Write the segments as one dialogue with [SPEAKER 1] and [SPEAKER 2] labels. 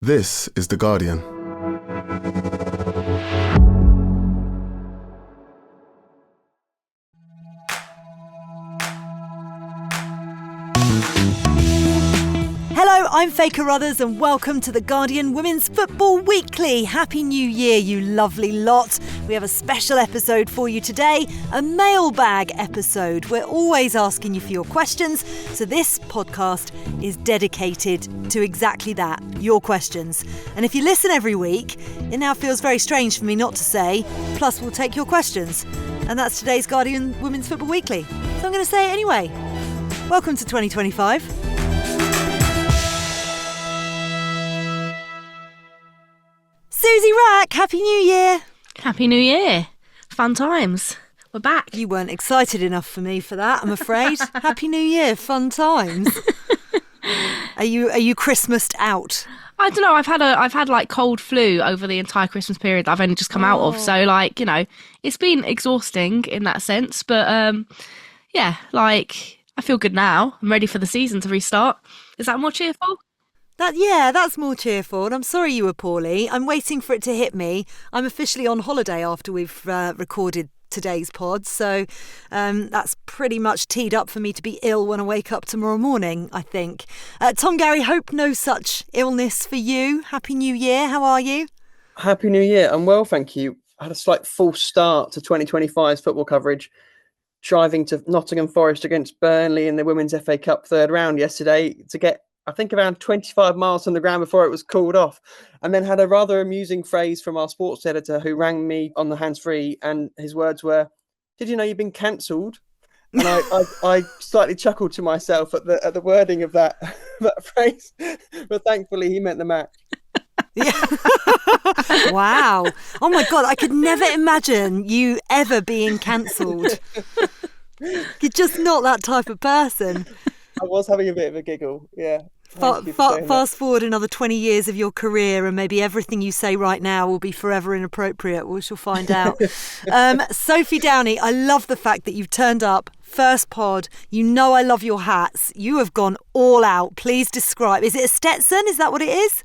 [SPEAKER 1] This is The Guardian.
[SPEAKER 2] Hello, I'm Faye Carruthers and welcome to The Guardian Women's Football Weekly. Happy New Year, you lovely lot. We have a special episode for you today, a mailbag episode. We're always asking you for your questions, so this podcast is dedicated to exactly that, your questions. And if you listen every week, it now feels very strange for me not to say, plus we'll take your questions. And that's today's Guardian Women's Football Weekly. So I'm going to say it anyway. Welcome to 2025. Suzy Wrack, Happy New Year.
[SPEAKER 3] Happy New Year. Fun times. We're back.
[SPEAKER 2] You weren't excited enough for me for that, I'm afraid. Happy New Year, fun times. Are you Christmased out?
[SPEAKER 3] I don't know. I've had like cold flu over the entire Christmas period that I've only just come out of. So like, you know, it's been exhausting in that sense. But yeah, like I feel good now. I'm ready for the season to restart. Is that more cheerful?
[SPEAKER 2] That's more cheerful, and I'm sorry you were poorly. I'm waiting for it to hit me. I'm officially on holiday after we've recorded today's pod, so that's pretty much teed up for me to be ill when I wake up tomorrow morning, I think. Tom Garry, hope no such illness for you. Happy New Year, how are you?
[SPEAKER 4] Happy New Year, I'm well, thank you. I had a slight false start to 2025's football coverage, driving to Nottingham Forest against Burnley in the Women's FA Cup third round yesterday to get I think around 25 miles from the ground before it was called off, and then had a rather amusing phrase from our sports editor who rang me on the hands-free, and his words were, "Did you know you've been cancelled?" And I slightly chuckled to myself at the wording of that phrase, but thankfully he meant the match.
[SPEAKER 2] Yeah. Wow. Oh my God, I could never imagine you ever being cancelled. You're just not that type of person.
[SPEAKER 4] I was having a bit of a giggle, yeah.
[SPEAKER 2] Fast forward another 20 years of your career and maybe everything you say right now will be forever inappropriate. We shall find out. Sophie Downey, I love the fact that you've turned up. First pod. You know I love your hats. You have gone all out. Please describe. Is it a Stetson? Is that what it is?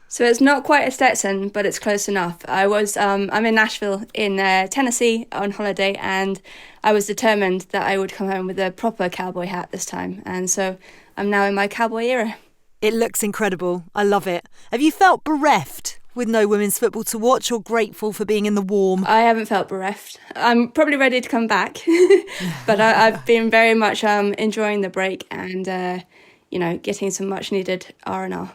[SPEAKER 5] So it's not quite a Stetson, but it's close enough. I'm in Nashville in Tennessee on holiday, and I was determined that I would come home with a proper cowboy hat this time. And so I'm now in my cowboy era.
[SPEAKER 2] It looks incredible. I love it. Have you felt bereft with no women's football to watch, or grateful for being in the warm?
[SPEAKER 5] I haven't felt bereft. I'm probably ready to come back, but I've been very much enjoying the break and, getting some much needed R&R.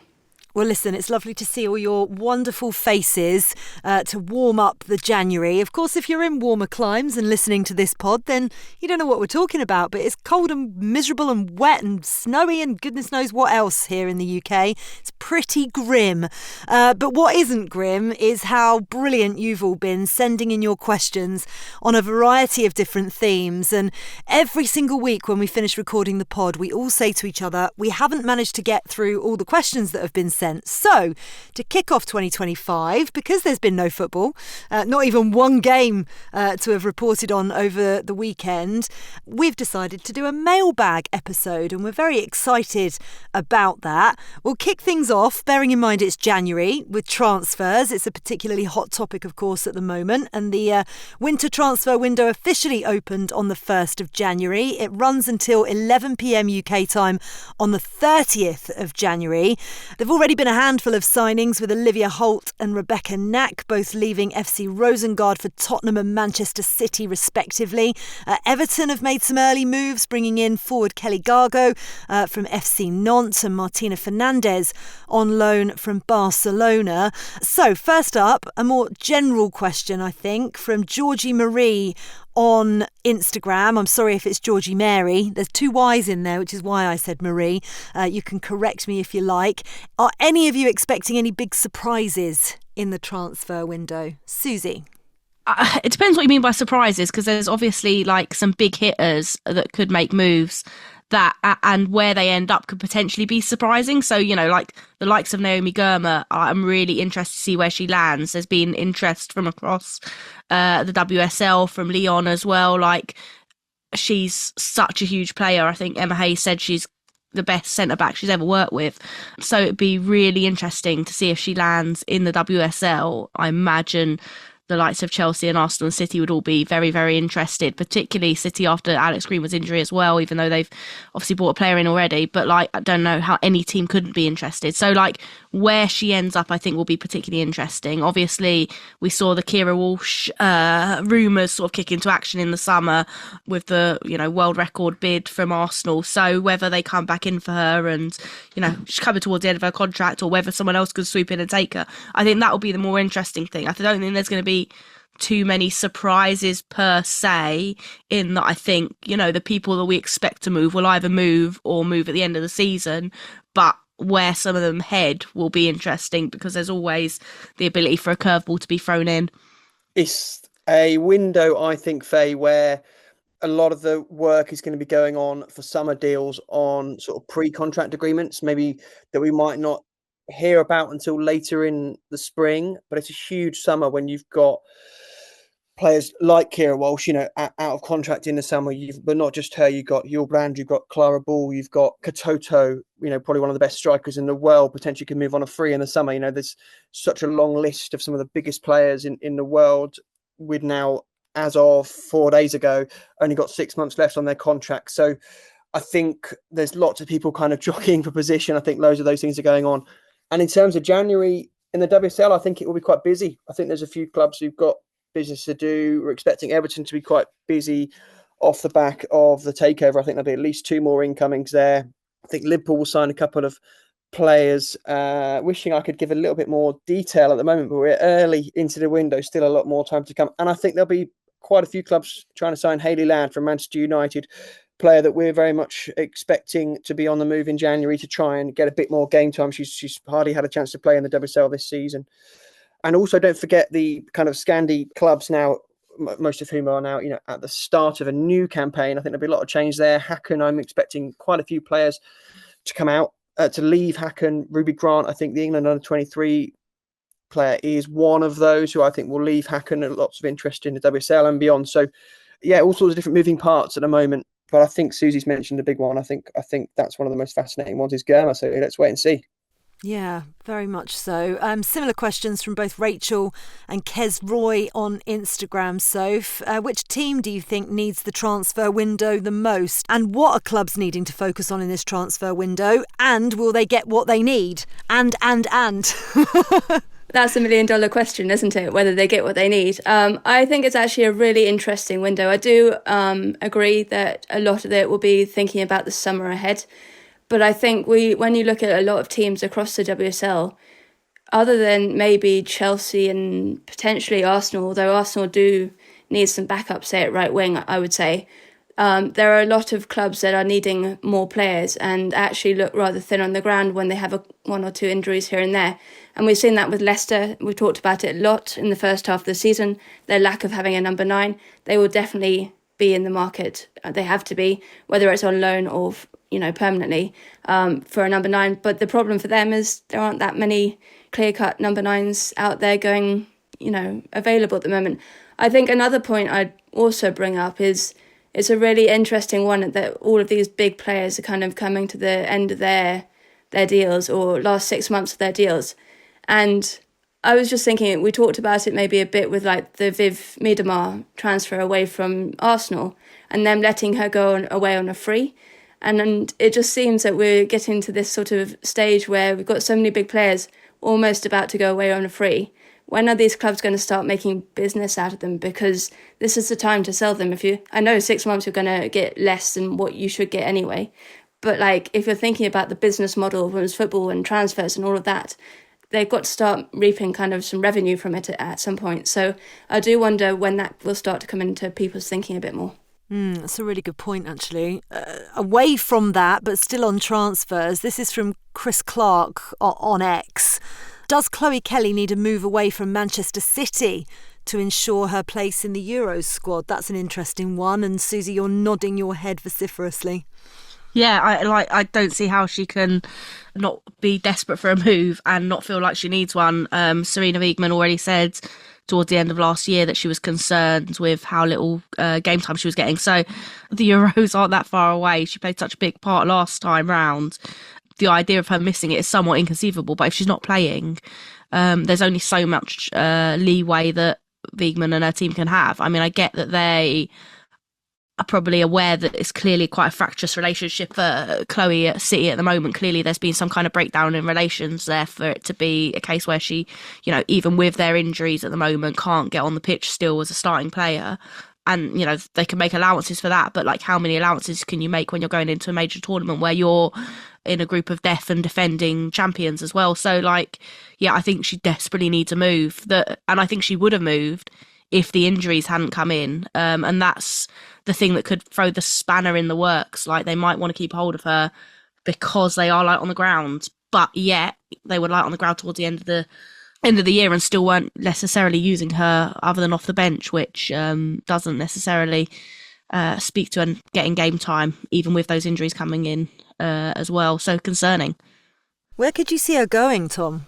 [SPEAKER 2] Well, listen, it's lovely to see all your wonderful faces to warm up the January. Of course, if you're in warmer climes and listening to this pod, then you don't know what we're talking about. But it's cold and miserable and wet and snowy and goodness knows what else here in the UK. It's pretty grim. But what isn't grim is how brilliant you've all been sending in your questions on a variety of different themes. And every single week when we finish recording the pod, we all say to each other, we haven't managed to get through all the questions that have been sent. So, to kick off 2025, because there's been no football, not even one game to have reported on over the weekend, we've decided to do a mailbag episode, and we're very excited about that. We'll kick things off, bearing in mind it's January, with transfers. It's a particularly hot topic, of course, at the moment, and the winter transfer window officially opened on the 1st of January. It runs until 11 p.m. UK time on the 30th of January. They've already been a handful of signings, with Olivia Holdt and Rebecca Knack both leaving FC Rosengard for Tottenham and Manchester City respectively. Everton have made some early moves, bringing in forward Kelly Gago from FC Nantes and Martina Fernandez on loan from Barcelona. So first up, a more general question, I think, from Georgie Marie on Instagram. I'm sorry if it's Georgie Mary. There's two Y's in there, which is why I said Marie. You can correct me if you like. Are any of you expecting any big surprises in the transfer window? Suzy?
[SPEAKER 3] It depends what you mean by surprises, because there's obviously like some big hitters that could make moves that and where they end up could potentially be surprising. So, you know, like the likes of Naomi Girma, I'm really interested to see where she lands. There's been interest from across the WSL, from Lyon as well. Like, she's such a huge player. I think Emma Hayes said she's the best centre-back she's ever worked with. So it'd be really interesting to see if she lands in the WSL. I imagine the likes of Chelsea and Arsenal and City would all be very, very interested, particularly City after Alex Greenwood's injury as well, even though they've obviously brought a player in already. But like, I don't know how any team couldn't be interested. So like, where she ends up, I think will be particularly interesting. Obviously, we saw the Kira Walsh rumours sort of kick into action in the summer with the, you know, world record bid from Arsenal. So whether they come back in for her and, you know, she's coming towards the end of her contract, or whether someone else could swoop in and take her, I think that will be the more interesting thing. I don't think there's going to be too many surprises per se, in that I think, you know, the people that we expect to move will either move or move at the end of the season, but where some of them head will be interesting, because there's always the ability for a curveball to be thrown in.
[SPEAKER 4] It's a window, I think, Faye, where a lot of the work is going to be going on for summer deals on sort of pre-contract agreements, maybe that we might not hear about until later in the spring. But it's a huge summer when you've got players like Kira Walsh, you know, out of contract in the summer. But not just her, you've got Yul Brand, you've got Clara Ball, you've got Katoto, you know, probably one of the best strikers in the world, potentially can move on a free in the summer. You know, there's such a long list of some of the biggest players in the world. With now, as of 4 days ago, only got 6 months left on their contract. So I think there's lots of people kind of jockeying for position. I think loads of those things are going on. And in terms of January in the WSL, I think it will be quite busy. I think there's a few clubs who've got business to do. We're expecting Everton to be quite busy off the back of the takeover. I think there'll be at least 2 more incomings there. I think Liverpool will sign a couple of players. Wishing I could give a little bit more detail at the moment, but we're early into the window, still a lot more time to come. And I think there'll be quite a few clubs trying to sign Hayley Ladd from Manchester United, player that we're very much expecting to be on the move in January to try and get a bit more game time. She's hardly had a chance to play in the WSL this season. And also don't forget the kind of Scandi clubs now, most of whom are now, you know, at the start of a new campaign. I think there'll be a lot of change there. Hacken, I'm expecting quite a few players to come out, to leave Hacken. Ruby Grant, I think the England under-23 player, is one of those who I think will leave Hacken, and lots of interest in the WSL and beyond. So yeah, all sorts of different moving parts at the moment. But I think Suzy's mentioned a big one. I think that's one of the most fascinating ones is Germa. So let's wait and see.
[SPEAKER 2] Yeah, very much so. Similar questions from both Rachel and Kez Roy on Instagram. Soph, which team do you think needs the transfer window the most? And what are clubs needing to focus on in this transfer window? And will they get what they need? And.
[SPEAKER 5] That's $1 million question, isn't it? Whether they get what they need. I think it's actually a really interesting window. I do agree that a lot of it will be thinking about the summer ahead. But I think when you look at a lot of teams across the WSL, other than maybe Chelsea and potentially Arsenal, although Arsenal do need some backup, say at right wing, I would say, there are a lot of clubs that are needing more players and actually look rather thin on the ground when they have 1 or 2 injuries here and there. And we've seen that with Leicester. We've talked about it a lot in the first half of the season, their lack of having a number 9. They will definitely be in the market. They have to be, whether it's on loan or, you know, permanently, for a number 9. But the problem for them is there aren't that many clear-cut number 9s out there going, you know, available at the moment. I think another point I'd also bring up is it's a really interesting one that all of these big players are kind of coming to the end of their deals, or last 6 months of their deals. And I was just thinking, we talked about it maybe a bit with like the Viv Miedemar transfer away from Arsenal and them letting her go away on a free. And it just seems that we're getting to this sort of stage where we've got so many big players almost about to go away on a free. When are these clubs going to start making business out of them? Because this is the time to sell them. I know 6 months you're going to get less than what you should get anyway. But like, if you're thinking about the business model of women's football and transfers and all of that, they've got to start reaping kind of some revenue from it at some point. So I do wonder when that will start to come into people's thinking a bit more.
[SPEAKER 2] That's a really good point, actually. Away from that, but still on transfers, this is from Chris Clark on X. Does Chloe Kelly need a move away from Manchester City to ensure her place in the Euros squad? That's an interesting one. And Suzy, you're nodding your head vociferously.
[SPEAKER 3] Yeah, I don't see how she can not be desperate for a move and not feel like she needs one. Serena Wiegman already said towards the end of last year that she was concerned with how little game time she was getting. So the Euros aren't that far away. She played such a big part last time round. The idea of her missing it is somewhat inconceivable, but if she's not playing, there's only so much leeway that Wiegman and her team can have. I mean, I get that they are probably aware that it's clearly quite a fractious relationship for Chloe at City at the moment. Clearly there's been some kind of breakdown in relations there for it to be a case where she, you know, even with their injuries at the moment, can't get on the pitch still as a starting player. And, you know, they can make allowances for that, but like, how many allowances can you make when you're going into a major tournament where you're in a group of deaf and defending champions as well? So, like, yeah, I think she desperately needs a move, and I think she would have moved if the injuries hadn't come in. And that's the thing that could throw the spanner in the works. Like, they might want to keep hold of her because they are light on the ground, but yet they were light on the ground towards the end of the year and still weren't necessarily using her other than off the bench, which doesn't necessarily speak to her getting game time, even with those injuries coming in as well. So concerning.
[SPEAKER 2] Where could you see her going, Tom?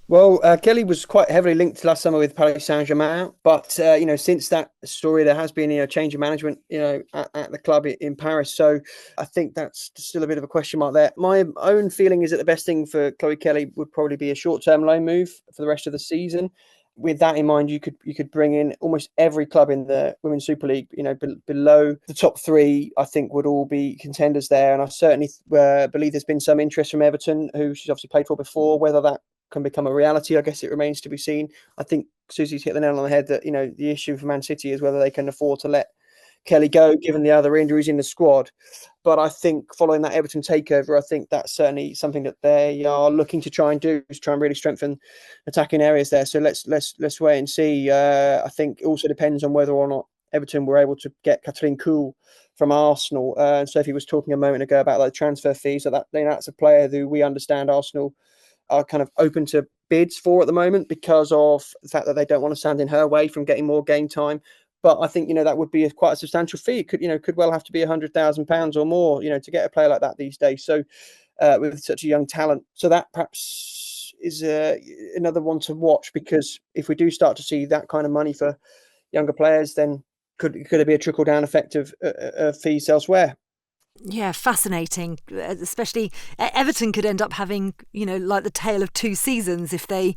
[SPEAKER 4] Well, Kelly was quite heavily linked last summer with Paris Saint-Germain, but since that story, there has been a change of management, at the club in Paris. So I think that's still a bit of a question mark there. My own feeling is that the best thing for Chloe Kelly would probably be a short-term loan move for the rest of the season. With that in mind, you could bring in almost every club in the Women's Super League. Below the top three, I think would all be contenders there. And I certainly believe there's been some interest from Everton, who she's obviously played for before. Whether that can become a reality, I guess it remains to be seen. I think Suzy's hit the nail on the head that the issue for Man City is whether they can afford to let Kelly go, given the other injuries in the squad. But I think following that Everton takeover, I think that's certainly something that they are looking to try and do, is try and really strengthen attacking areas there. So let's wait and see. I think it also depends on whether or not Everton were able to get Catherine Kuhl from Arsenal. And Sophie was talking a moment ago about transfer fees. So that's a player who we understand Arsenal are kind of open to bids for at the moment because of the fact that they don't want to stand in her way from getting more game time. But I think, that would be quite a substantial fee. It could well have to be £100,000 or more, to get a player like that these days. So with such a young talent. So that perhaps is another one to watch, because if we do start to see that kind of money for younger players, then could there be a trickle down effect of fees elsewhere?
[SPEAKER 2] Yeah, fascinating. Especially Everton could end up having, like the tale of two seasons if they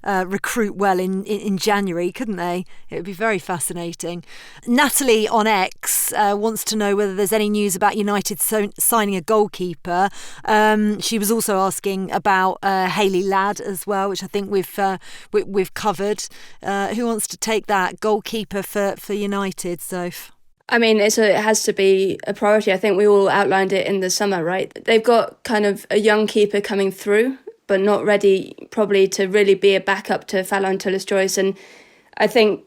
[SPEAKER 2] recruit well in January, couldn't they? It would be very fascinating. Natalie on X wants to know whether there's any news about United signing a goalkeeper. She was also asking about Hayley Ladd as well, which I think we've covered. Who wants to take that goalkeeper for United, Soph?
[SPEAKER 5] I mean, it has to be a priority. I think we all outlined it in the summer, right? They've got kind of a young keeper coming through, but not ready probably to really be a backup to Fallon Tullis-Joyce. And I think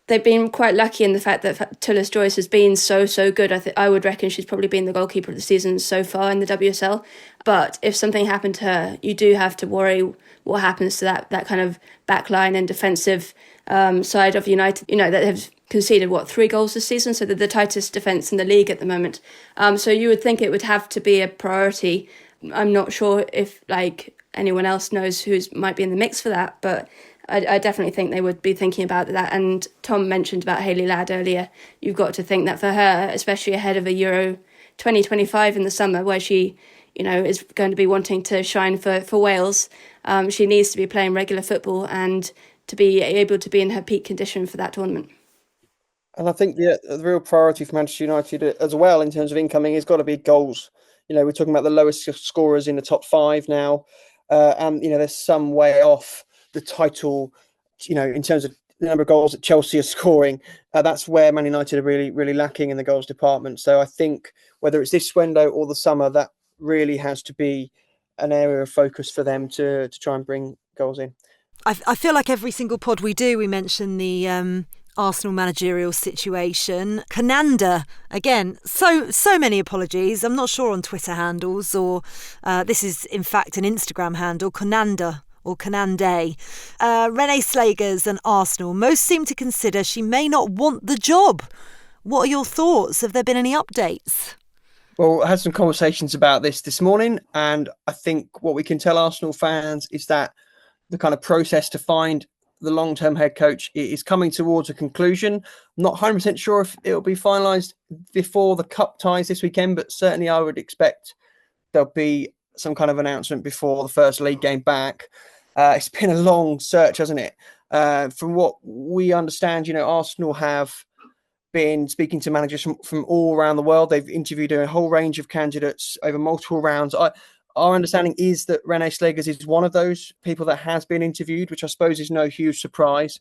[SPEAKER 5] they've been quite lucky in the fact that Tullis-Joyce has been so good. I would reckon she's probably been the goalkeeper of the season so far in the WSL. But if something happened to her, you do have to worry what happens to that kind of backline and defensive side of United, that have conceded 3 goals this season, so they're the tightest defence in the league at the moment. So you would think it would have to be a priority. I'm not sure if anyone else knows who might be in the mix for that, but I definitely think they would be thinking about that. And Tom mentioned about Hayley Ladd earlier. You've got to think that for her, especially ahead of a Euro 2025 in the summer, where she is going to be wanting to shine for Wales, she needs to be playing regular football and to be able to be in her peak condition for that tournament.
[SPEAKER 4] And I think the real priority for Manchester United as well in terms of incoming has got to be goals. We're talking about the lowest scorers in the top 5 now. And, there's some way off the title, in terms of the number of goals that Chelsea are scoring. That's where Man United are really, really lacking in the goals department. So I think whether it's this window or the summer, that really has to be an area of focus for them to try and bring goals in.
[SPEAKER 2] I feel like every single pod we do, we mention the Arsenal managerial situation. Conanda, again, so many apologies. I'm not sure on Twitter handles, or this is in fact an Instagram handle, Conanda or Canande. Renee Slagers and Arsenal most seem to consider she may not want the job. What are your thoughts? Have there been any updates?
[SPEAKER 4] Well, I had some conversations about this morning, and I think what we can tell Arsenal fans is that the kind of process to find the long-term head coach is coming towards a conclusion. I'm not 100% sure if it will be finalised before the cup ties this weekend, but certainly I would expect there'll be some kind of announcement before the first league game back. It's been a long search, hasn't it? From what we understand, Arsenal have been speaking to managers from all around the world. They've interviewed a whole range of candidates over multiple rounds. Our understanding is that Renee Slegers is one of those people that has been interviewed, which I suppose is no huge surprise,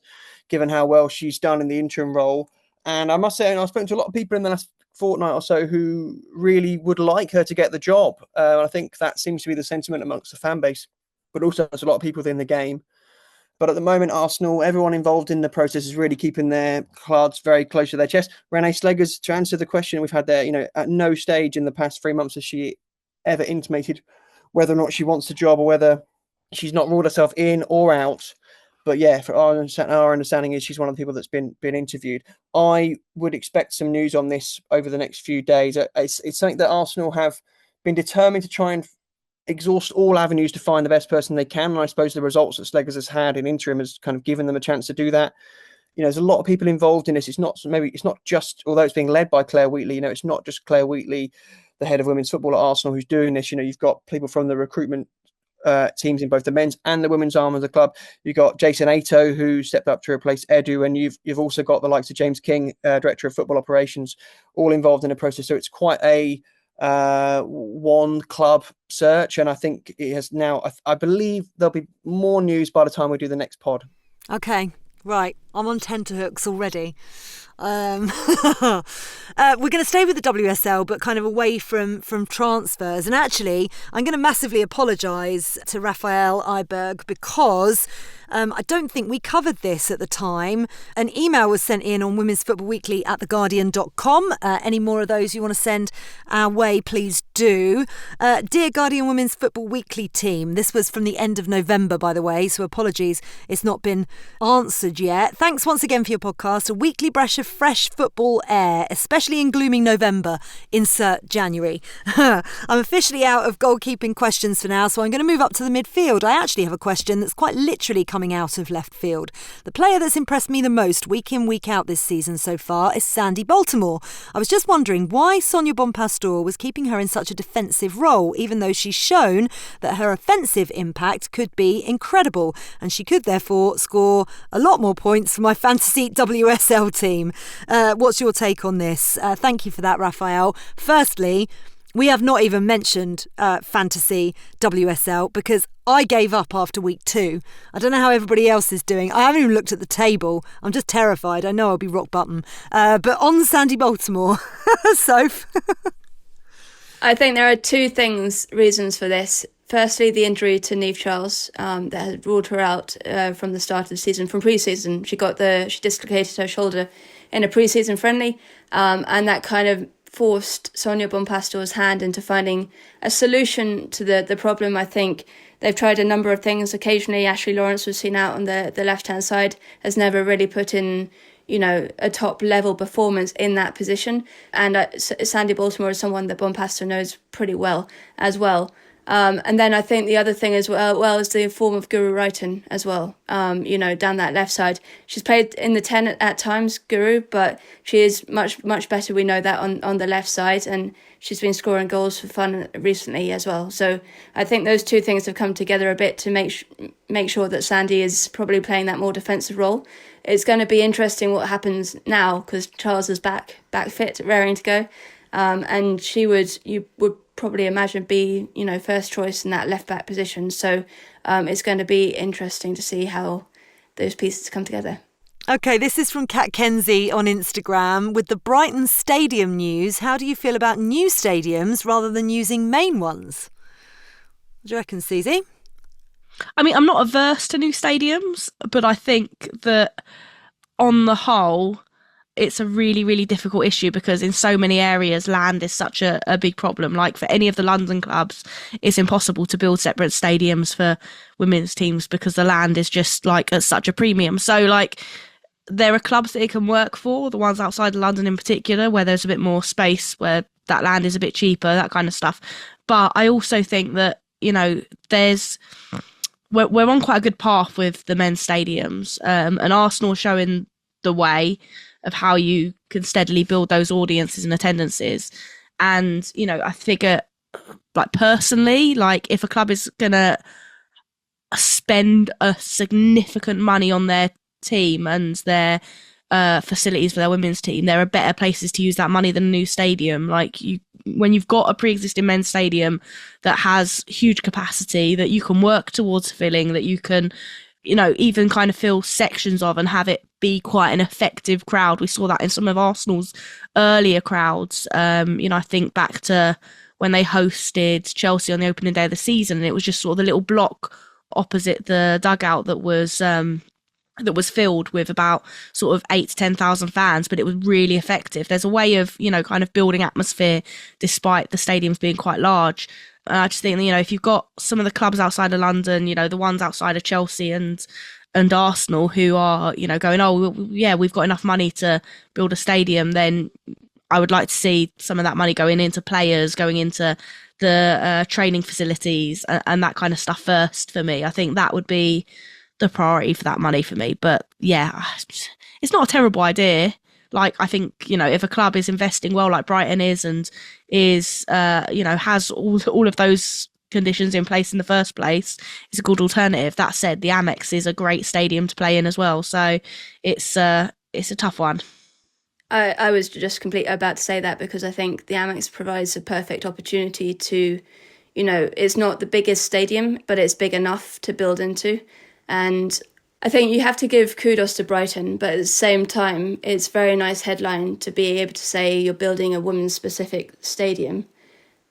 [SPEAKER 4] given how well she's done in the interim role. And I must say, I've spoken to a lot of people in the last fortnight or so who really would like her to get the job. I think that seems to be the sentiment amongst the fan base, but also there's a lot of people within the game. But at the moment, Arsenal, everyone involved in the process is really keeping their cards very close to their chest. Renee Slegers, to answer the question we've had there, at no stage in the past 3 months has she ever intimated whether or not she wants the job or whether she's not ruled herself in or out. But yeah, for our understanding is she's one of the people that's been interviewed. I would expect some news on this over the next few days. It's something that Arsenal have been determined to try and exhaust all avenues to find the best person they can. And I suppose the results that Slegers has had in interim has kind of given them a chance to do that. There's a lot of people involved in this. It's not just, although it's being led by Claire Wheatley, it's not just Claire Wheatley, the head of women's football at Arsenal, who's doing this. You've got people from the recruitment teams in both the men's and the women's arm of the club. You've got Jason Ato, who stepped up to replace Edu, and you've also got the likes of James King, director of football operations, all involved in the process. So it's quite a one club search, and I think it has now. I believe there'll be more news by the time we do the next pod.
[SPEAKER 2] Okay, right. I'm on tenterhooks already. We're going to stay with the WSL, but kind of away from transfers. And actually, I'm going to massively apologise to Raphael Iberg because I don't think we covered this at the time. An email was sent in on Women's Football Weekly at theguardian.com. Any more of those you want to send our way, please do. Dear Guardian Women's Football Weekly team, this was from the end of November, by the way, so apologies, it's not been answered yet. Thanks once again for your podcast, a weekly brush of fresh football air, especially in glooming November. Insert January. I'm officially out of goalkeeping questions for now, so I'm going to move up to the midfield. I actually have a question that's quite literally coming out of left field. The player that's impressed me the most week in, week out this season so far is Sandy Baltimore. I was just wondering why Sonia Bonpastor was keeping her in such a defensive role, even though she's shown that her offensive impact could be incredible, and she could therefore score a lot more points for my fantasy WSL team. What's your take on this? Thank you for that, Raphael. Firstly, we have not even mentioned fantasy WSL because I gave up after week 2. I don't know how everybody else is doing. I haven't even looked at the table. I'm just terrified. I know I'll be rock bottom. But on Sandy Baltimore, Soph.
[SPEAKER 5] I think there are two reasons for this. Firstly, the injury to Niamh Charles that had ruled her out from the start of the season, from pre-season. She dislocated her shoulder in a pre-season friendly, and that kind of forced Sonia Bonpastor's hand into finding a solution to the problem. I think they've tried a number of things. Occasionally, Ashley Lawrence was seen out on the left-hand side, has never really put in a top-level performance in that position. And Sandy Baltimore is someone that Bonpastor knows pretty well as well. And then I think the other thing as well is the form of Guru Wrighton as well, down that left side. She's played in the 10 at times, Guru, but she is much, much better. We know that on the left side, and she's been scoring goals for fun recently as well. So I think those two things have come together a bit to make sure that Sandy is probably playing that more defensive role. It's going to be interesting what happens now because Charles is back fit, raring to go. And you would probably imagine be, first choice in that left back position. So it's going to be interesting to see how those pieces come together.
[SPEAKER 2] Okay, this is from Kat Kenzie on Instagram. With the Brighton Stadium news, how do you feel about new stadiums rather than using main ones? What do you reckon, Suzy?
[SPEAKER 3] I mean, I'm not averse to new stadiums, but I think that on the whole, it's a really, really difficult issue because in so many areas, land is such a big problem. Like for any of the London clubs, it's impossible to build separate stadiums for women's teams because the land is just like at such a premium. So like there are clubs that it can work for, the ones outside of London in particular, where there's a bit more space, where that land is a bit cheaper, that kind of stuff. But I also think that, there's we're on quite a good path with the men's stadiums, and Arsenal showing the way of how you can steadily build those audiences and attendances. And, you know, I figure, like, personally, like, if a club is going to spend a significant money on their team and their facilities for their women's team, there are better places to use that money than a new stadium. Like, when you've got a pre-existing men's stadium that has huge capacity that you can work towards filling, that you can, you know, even kind of fill sections of and have it be quite an effective crowd. We saw that in some of Arsenal's earlier crowds. You know, I think back to when they hosted Chelsea on the opening day of the season, and it was just sort of the little block opposite the dugout that was filled with about sort of 8,000 to 10,000 fans, but it was really effective. There's a way of, you know, kind of building atmosphere despite the stadiums being quite large. And I just think, you know, if you've got some of the clubs outside of London, you know, the ones outside of Chelsea and Arsenal who are, you know, going, oh, yeah, we've got enough money to build a stadium, then I would like to see some of that money going into players, going into the training facilities and that kind of stuff first for me. I think that would be the priority for that money for me. But yeah, it's not a terrible idea. Like, I think, you know, if a club is investing well, like Brighton is, and is, you know, has all of those conditions in place in the first place, it's a good alternative. That said, the Amex is a great stadium to play in as well. So it's a tough one.
[SPEAKER 5] I was just completely about to say that, because I think the Amex provides a perfect opportunity to, you know, it's not the biggest stadium, but it's big enough to build into. And I think you have to give kudos to Brighton, but at the same time, it's a very nice headline to be able to say you're building a women's specific stadium.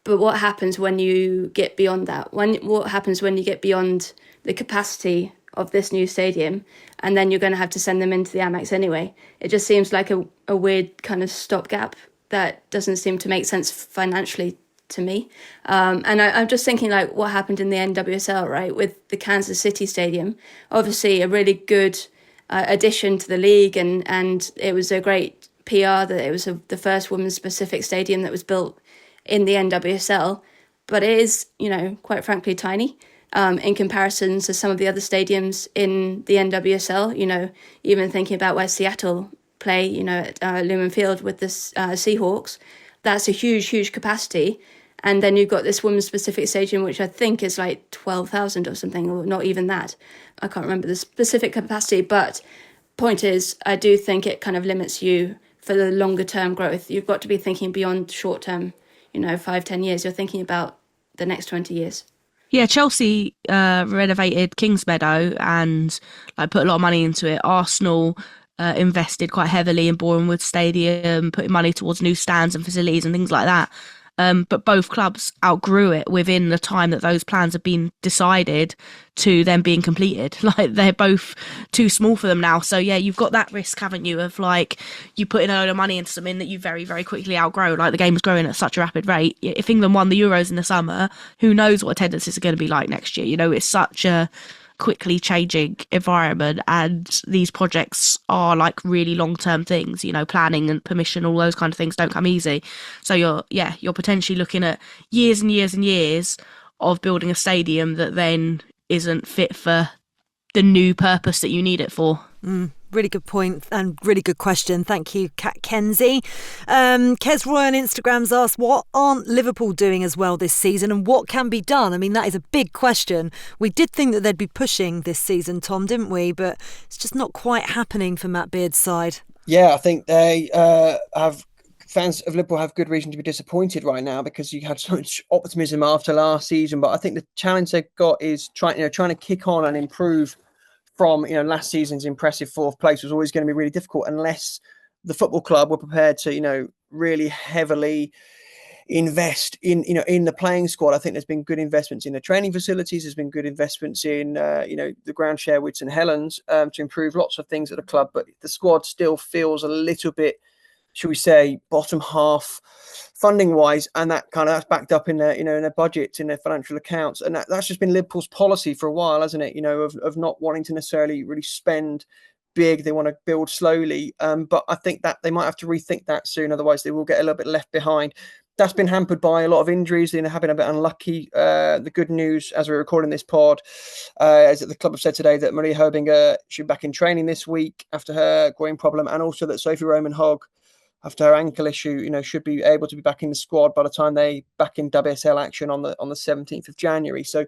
[SPEAKER 5] But what happens when you get beyond that? What happens when you get beyond the capacity of this new stadium, and then you're going to have to send them into the Amex anyway? It just seems like a weird kind of stopgap that doesn't seem to make sense financially to me. And I'm just thinking, like, what happened in the NWSL, right, with the Kansas City Stadium? Obviously a really good addition to the league, and it was a great PR that it was the first women's specific stadium that was built in the NWSL, but it is, you know, quite frankly tiny in comparison to some of the other stadiums in the NWSL. You know, even thinking about where Seattle play, you know, at Lumen Field with the Seahawks, that's a huge capacity. And then you've got this women's specific stadium, which I think is like 12,000 or something, or not even that. I can't remember the specific capacity, but point is, I do think it kind of limits you for the longer term growth. You've got to be thinking beyond short term, you know, 5-10 years. You're thinking about the next 20 years.
[SPEAKER 3] Yeah, Chelsea renovated Kingsmeadow and put a lot of money into it. Arsenal invested quite heavily in Bournemouth Stadium, putting money towards new stands and facilities and things like that. But both clubs outgrew it within the time that those plans have been decided to them being completed. Like, they're both too small for them now. So yeah, you've got that risk, haven't you, of like you put in a load of money into something that you very, very quickly outgrow. Like, the game is growing at such a rapid rate. If England won the Euros in the summer, who knows what attendances are going to be like next year? You know, it's such a quickly changing environment, and these projects are like really long-term things. You know, planning and permission, all those kind of things don't come easy. So you're potentially looking at years and years and years of building a stadium that then isn't fit for the new purpose that you need it for.
[SPEAKER 2] Really good point and really good question. Thank you, Kat Kenzie. Kez Roy on Instagram's asked, what aren't Liverpool doing as well this season, and what can be done? I mean, that is a big question. We did think that they'd be pushing this season, Tom, didn't we? But it's just not quite happening for Matt Beard's side.
[SPEAKER 4] Yeah, I think they fans of Liverpool have good reason to be disappointed right now, because you had so much optimism after last season. But I think the challenge they've got is trying to kick on and improve from, you know, last season's impressive fourth place was always going to be really difficult unless the football club were prepared to, you know, really heavily invest in, you know, in the playing squad. I think there's been good investments in the training facilities. There's been good investments in, you know, the ground share with St Helens to improve lots of things at the club. But the squad still feels a little bit, should we say, bottom half funding wise, and that's backed up in their, you know, in their budgets, in their financial accounts, and that's just been Liverpool's policy for a while, hasn't it? You know, of not wanting to necessarily really spend big. They want to build slowly, but I think that they might have to rethink that soon, otherwise they will get a little bit left behind. that's been hampered by a lot of injuries. Have been a bit unlucky. The good news, as we're recording this pod, is that the club have said today that Maria Herbinger should be back in training this week after her groin problem, and also that Sophie Roman-Hogg, after her ankle issue, should be able to be back in the squad by the time they back in WSL action on the 17th of January. So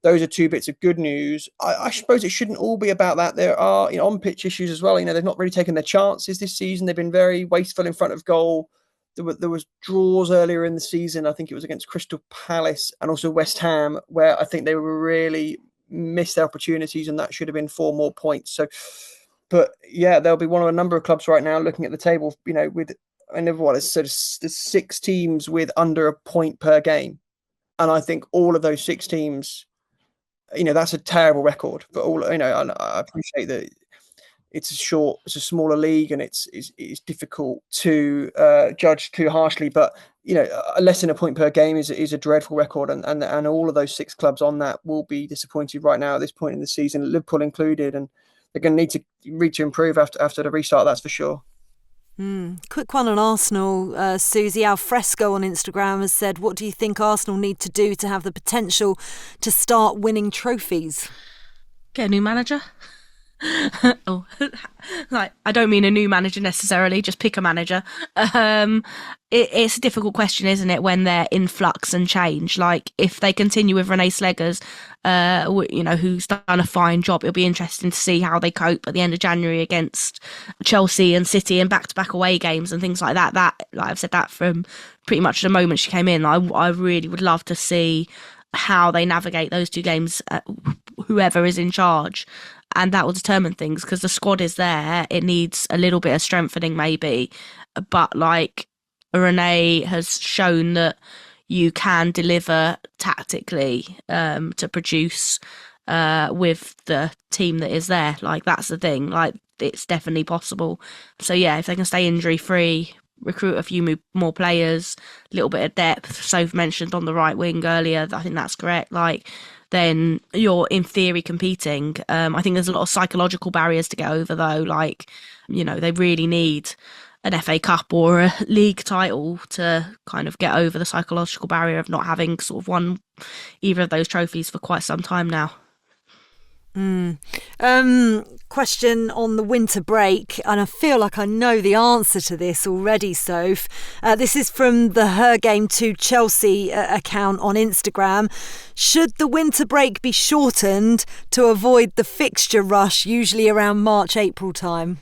[SPEAKER 4] those are two bits of good news. I suppose it shouldn't all be about that. There are on-pitch issues as well. They've not really taken their chances this season. They've been very wasteful in front of goal. There was draws earlier in the season. I think it was against Crystal Palace and also West Ham, where I think they were really missed their opportunities, and that should have been 4 more points. So, but yeah, there'll be one of a number of clubs right now looking at the table, with there's 6 teams with under a point per game. And I think all of those 6 teams, that's a terrible record. But I appreciate that it's a smaller league, and it's difficult to judge too harshly. But less than a point per game is a dreadful record, and all of those 6 clubs on that will be disappointed right now at this point in the season, Liverpool included, and they're going to need to improve after the restart. That's for sure.
[SPEAKER 2] Quick one on Arsenal, Suzy. Alfresco on Instagram has said, what do you think Arsenal need to do to have the potential to start winning trophies?
[SPEAKER 3] Get a new manager. I don't mean a new manager necessarily, just pick a manager. It's a difficult question, isn't it, when they're in flux and change. Like, if they continue with Renee Sleggers, who's done a fine job, it'll be interesting to see how they cope at the end of January against Chelsea and City and back-to-back away games and things like that. Like I've said that from pretty much the moment she came in. I really would love to see how they navigate those 2 games, whoever is in charge. And that will determine things, because the squad is there. It needs a little bit of strengthening maybe. But Renee has shown that you can deliver tactically to produce with the team that is there. That's the thing. It's definitely possible. So yeah, if they can stay injury free, recruit a few more players, a little bit of depth. Soph mentioned on the right wing earlier. I think that's correct. Then you're in theory competing. I think there's a lot of psychological barriers to get over though. They really need an FA Cup or a league title to kind of get over the psychological barrier of not having sort of won either of those trophies for quite some time now.
[SPEAKER 2] Question on the winter break, and I feel like I know the answer to this already, Soph. This is from the Her Game to Chelsea account on Instagram. Should the winter break be shortened to avoid the fixture rush, usually around March, April time?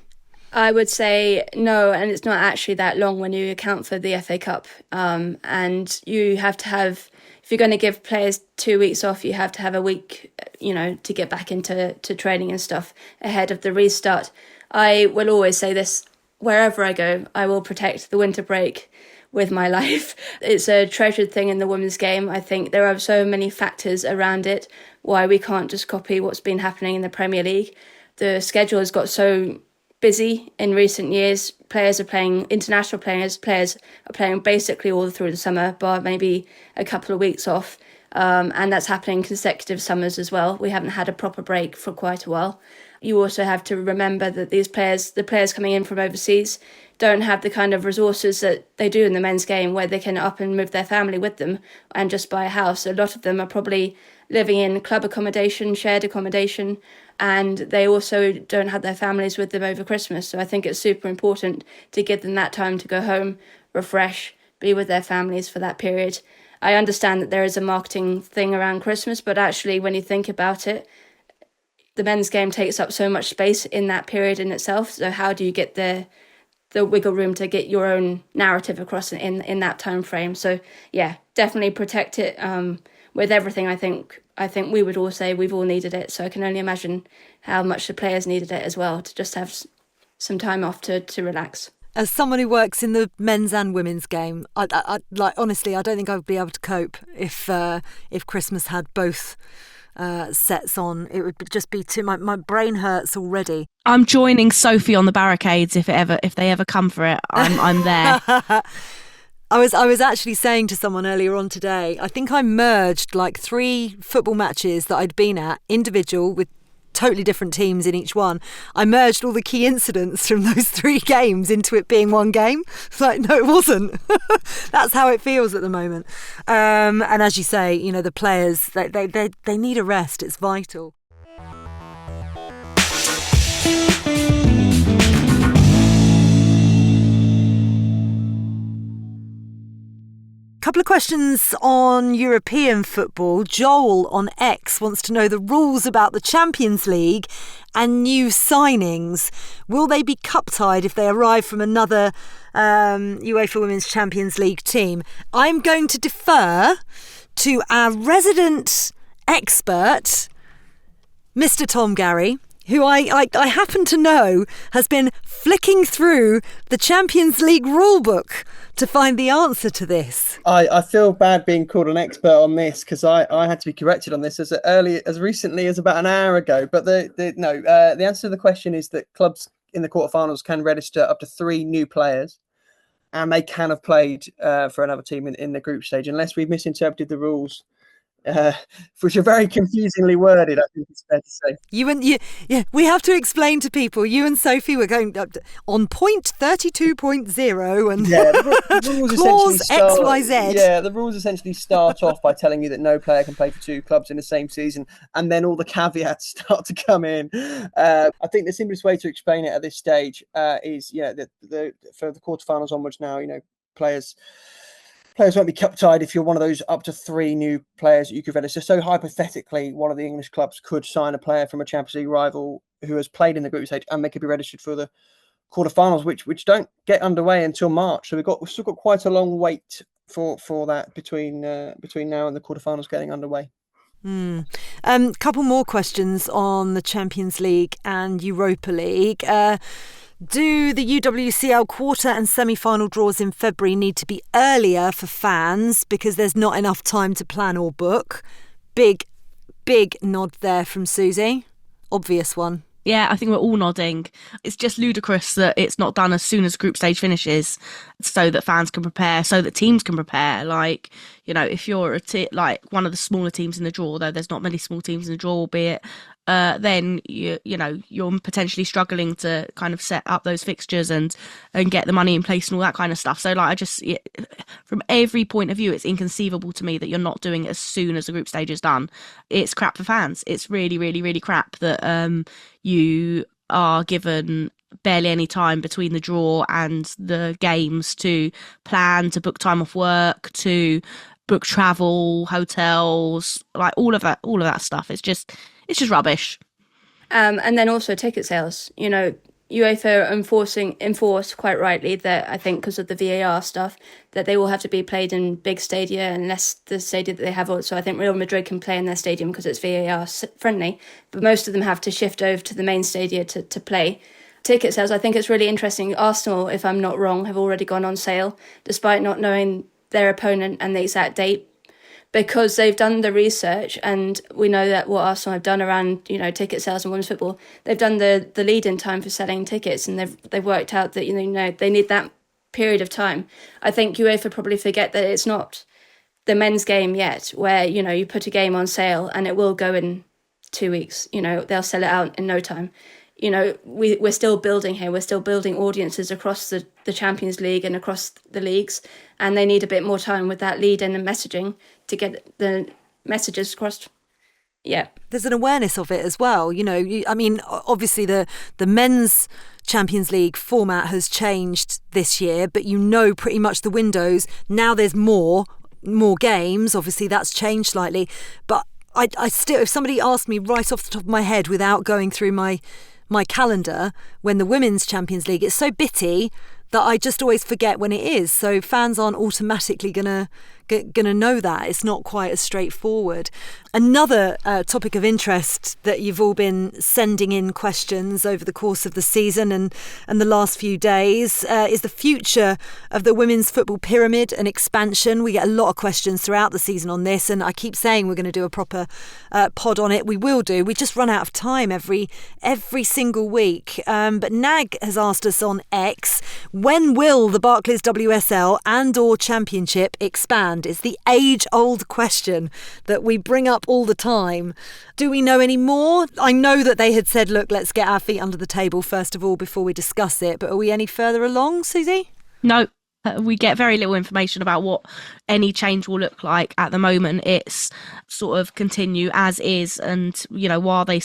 [SPEAKER 5] I would say no, and it's not actually that long when you account for the FA Cup. And you have to have, if you're going to give players 2 weeks off, you have to have a week, to get back into training and stuff ahead of the restart. I will always say this, wherever I go, I will protect the winter break with my life. It's a treasured thing in the women's game. I think there are so many factors around it why we can't just copy what's been happening in the Premier League. The schedule has got so busy in recent years. International players are playing basically all through the summer, bar maybe a couple of weeks off. And that's happening consecutive summers as well. We haven't had a proper break for quite a while. You also have to remember that the players coming in from overseas, don't have the kind of resources that they do in the men's game, where they can up and move their family with them and just buy a house. A lot of them are probably living in club accommodation, shared accommodation, and they also don't have their families with them over Christmas. So I think it's super important to give them that time to go home, refresh, be with their families for that period. I understand that there is a marketing thing around Christmas, but actually when you think about it, the men's game takes up so much space in that period in itself. So how do you get the wiggle room to get your own narrative across in that time frame? So yeah, definitely protect it with everything. I think we would all say we've all needed it. So I can only imagine how much the players needed it as well, to just have some time off to relax.
[SPEAKER 2] As someone who works in the men's and women's game, I honestly, I don't think I would be able to cope if Christmas had both sets on. It would just be too. My brain hurts already.
[SPEAKER 3] I'm joining Sophie on the barricades if they ever come for it. I'm there.
[SPEAKER 2] I was actually saying to someone earlier on today, I think I merged 3 football matches that I'd been at, individual with totally different teams in each one. I merged all the key incidents from those 3 games into it being one game. It's like, no, it wasn't. That's how it feels at the moment. And as you say, you know, the players, they need a rest. It's vital. Couple of questions on European football. Joel on X wants to know the rules about the Champions League and new signings. Will they be cup-tied if they arrive from another UEFA Women's Champions League team? I'm going to defer to our resident expert, Mr. Tom Garry, who I happen to know has been flicking through the Champions League rulebook to find the answer to this.
[SPEAKER 4] I feel bad being called an expert on this because I had to be corrected on this as recently as about an hour ago. But the answer to the question is that clubs in the quarterfinals can register up to 3 new players, and they can have played for another team in the group stage, unless we've misinterpreted the rules. Which are very confusingly worded, I think it's fair to say.
[SPEAKER 2] We have to explain to people. You and Sophie were going up on point 32.0 and
[SPEAKER 4] the rules
[SPEAKER 2] clause XYZ.
[SPEAKER 4] Yeah, the rules essentially start off by telling you that no player can play for 2 clubs in the same season, and then all the caveats start to come in. I think the simplest way to explain it at this stage is for the quarterfinals onwards now, you know, players won't be cup-tied if you're one of those up to 3 new players that you could register. So hypothetically, one of the English clubs could sign a player from a Champions League rival who has played in the group stage, and they could be registered for the quarterfinals, which don't get underway until March. So we've still got quite a long wait for that between now and the quarterfinals getting underway.
[SPEAKER 2] Couple more questions on the Champions League and Europa League. Do the UWCL quarter and semi-final draws in February need to be earlier for fans because there's not enough time to plan or book? Big nod there from Suzy. Obvious one.
[SPEAKER 3] Yeah, I think we're all nodding. It's just ludicrous that it's not done as soon as group stage finishes so that fans can prepare, so that teams can prepare. Like, you know, if you're like one of the smaller teams in the draw, though there's not many small teams in the draw, albeit, then you're potentially struggling to kind of set up those fixtures and get the money in place and all that kind of stuff. So like, from every point of view, it's inconceivable to me that you're not doing it as soon as the group stage is done. It's crap for fans. It's really, really, really crap that you are given barely any time between the draw and the games to plan, to book time off work, to book travel, hotels, like all of that stuff. It's just rubbish.
[SPEAKER 5] And then also ticket sales. You know, UEFA enforced quite rightly that, I think because of the VAR stuff, that they all have to be played in big stadia unless the stadia that they have. So I think Real Madrid can play in their stadium because it's VAR friendly, but most of them have to shift over to the main stadia to play. Ticket sales, I think it's really interesting. Arsenal, if I'm not wrong, have already gone on sale despite not knowing their opponent and the exact date, because they've done the research, and we know that what Arsenal have done around, you know, ticket sales and women's football, they've done the lead-in time for selling tickets, and they've worked out that, you know, they need that period of time. I think UEFA probably forget that it's not the men's game yet, where, you know, you put a game on sale and it will go in 2 weeks. You know, they'll sell it out in no time. You know, we're still building here. We're still building audiences across the Champions League and across the leagues, and they need a bit more time with that lead-in and messaging to get the messages across. Yeah.
[SPEAKER 2] There's an awareness of it as well. You know, obviously the men's Champions League format has changed this year, but you know pretty much the windows. Now there's more games. Obviously that's changed slightly. But I still, if somebody asked me right off the top of my head without going through my calendar, when the Women's Champions League, it's so bitty that I just always forget when it is. So fans aren't automatically gonna know that. It's not quite as straightforward. Another topic of interest that you've all been sending in questions over the course of the season and the last few days is the future of the women's football pyramid and expansion. We get a lot of questions throughout the season on this, and I keep saying we're going to do a proper pod on it. We will do. We just run out of time every single week. But Nag has asked us on X, when will the Barclays WSL and/or Championship expand? expand? It's the age-old question that we bring up all the time. Do we know any more? I know that they had said, look, let's get our feet under the table first of all before we discuss it, but are we any further along, Suzy?
[SPEAKER 3] No. We get very little information about what any change will look like at the moment. It's sort of continue as is. And, while they,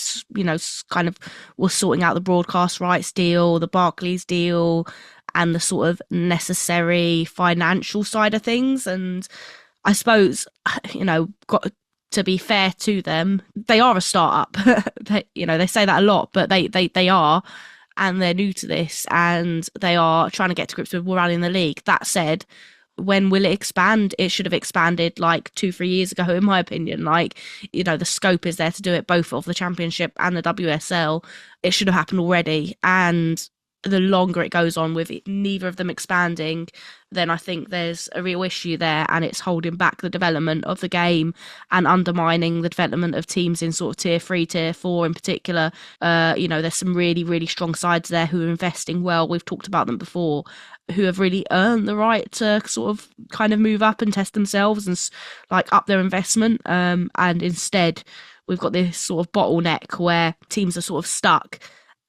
[SPEAKER 3] kind of were sorting out the broadcast rights deal, the Barclays deal, and the sort of necessary financial side of things. And I suppose, got to be fair to them, they are a start-up. They say that a lot, but they are. And they're new to this, and they are trying to get to grips with running the league. That said, when will it expand? It should have expanded like 2-3 years ago, in my opinion. The scope is there to do it, both of the Championship and the WSL. It should have happened already. And the longer it goes on with neither of them expanding, then I think there's a real issue there, and it's holding back the development of the game and undermining the development of teams in sort of tier 3, tier 4 in particular. There's some really, really strong sides there who are investing well. We've talked about them before, who have really earned the right to sort of kind of move up and test themselves and up their investment. And instead, we've got this sort of bottleneck where teams are sort of stuck.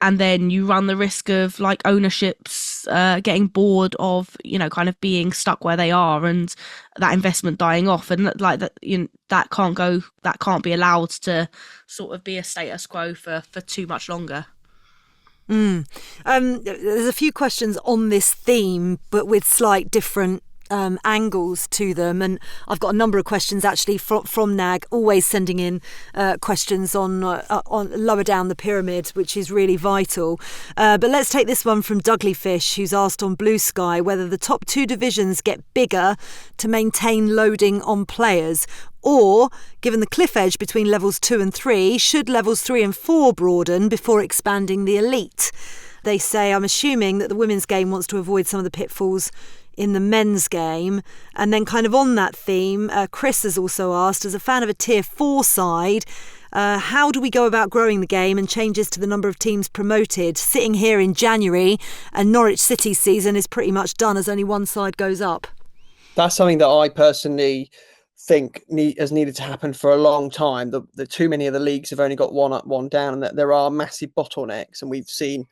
[SPEAKER 3] And then you run the risk of ownerships getting bored of, kind of being stuck where they are, and that investment dying off. And that can't be allowed to sort of be a status quo for too much longer.
[SPEAKER 2] There's a few questions on this theme, but with slight different angles to them, and I've got a number of questions actually from NAG, always sending in questions on lower down the pyramid, which is really vital. But let's take this one from Douglyfish, who's asked on Blue Sky whether the top 2 divisions get bigger to maintain loading on players, or, given the cliff edge between levels 2 and 3, should levels 3 and 4 broaden before expanding the elite? They say, I'm assuming that the women's game wants to avoid some of the pitfalls in the men's game. And then kind of on that theme, Chris has also asked, as a fan of a tier 4 side, how do we go about growing the game and changes to the number of teams promoted? Sitting here in January, and Norwich City's season is pretty much done as only one side goes up.
[SPEAKER 4] That's something that I personally think has needed to happen for a long time. The too many of the leagues have only got one up, one down, and that there are massive bottlenecks. And we've seen